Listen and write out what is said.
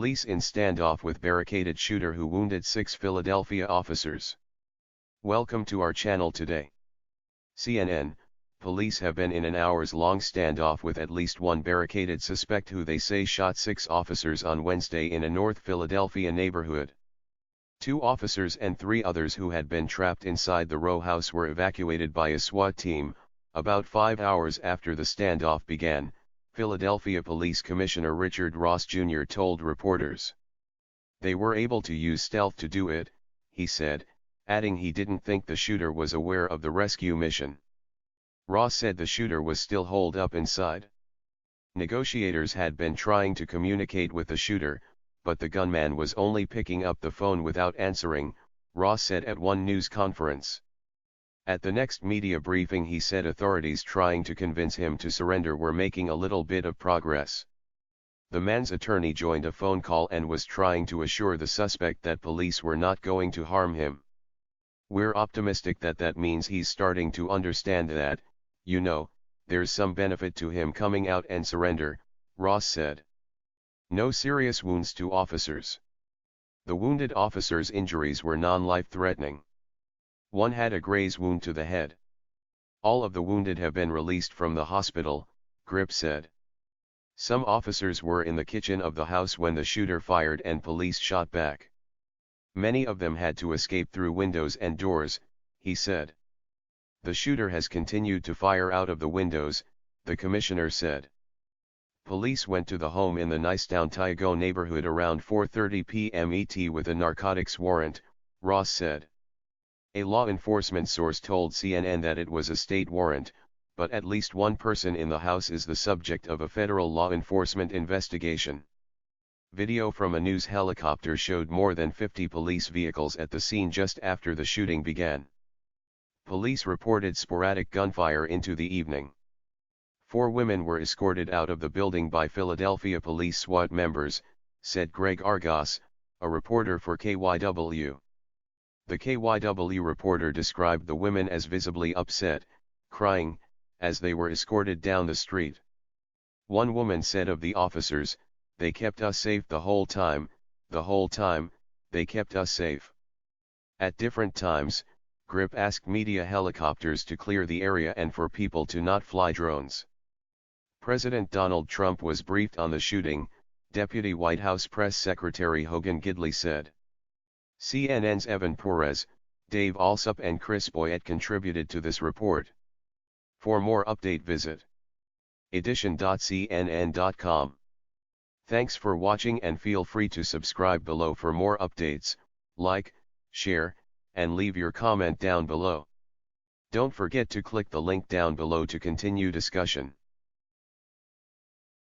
Police in standoff with barricaded shooter who wounded 6 Philadelphia officers. Welcome to our channel today. CNN, police have been in an hours-long standoff with at least one barricaded suspect who they say shot 6 officers on Wednesday in a North Philadelphia neighborhood. 2 officers and 3 others who had been trapped inside the row house were evacuated by a SWAT team, about 5 hours after the standoff began, Philadelphia Police Commissioner Richard Ross Jr. told reporters. They were able to use stealth to do it, he said, adding he didn't think the shooter was aware of the rescue mission. Ross said the shooter was still holed up inside. Negotiators had been trying to communicate with the shooter, but the gunman was only picking up the phone without answering, Ross said at one news conference. At the next media briefing he said authorities trying to convince him to surrender were making a little bit of progress. The man's attorney joined a phone call and was trying to assure the suspect that police were not going to harm him. We're optimistic that means he's starting to understand that, there's some benefit to him coming out and surrender, Ross said. No serious wounds to officers. The wounded officers' injuries were non-life-threatening. One had a graze wound to the head. All of the wounded have been released from the hospital, Grip said. Some officers were in the kitchen of the house when the shooter fired and police shot back. Many of them had to escape through windows and doors, he said. The shooter has continued to fire out of the windows, the commissioner said. Police went to the home in the Nicetown Tioga neighborhood around 4:30 p.m. ET with a narcotics warrant, Ross said. A law enforcement source told CNN that it was a state warrant, but at least one person in the house is the subject of a federal law enforcement investigation. Video from a news helicopter showed more than 50 police vehicles at the scene just after the shooting began. Police reported sporadic gunfire into the evening. 4 women were escorted out of the building by Philadelphia police SWAT members, said Greg Argos, a reporter for KYW. The KYW reporter described the women as visibly upset, crying, as they were escorted down the street. One woman said of the officers, "They kept us safe the whole time, they kept us safe." At different times, Grip asked media helicopters to clear the area and for people to not fly drones. President Donald Trump was briefed on the shooting, Deputy White House Press Secretary Hogan Gidley said. CNN's Evan Perez, Dave Alsup and Chris Boyett contributed to this report. For more update visit edition.cnn.com. Thanks for watching and feel free to subscribe below for more updates, like, share, and leave your comment down below. Don't forget to click the link down below to continue discussion.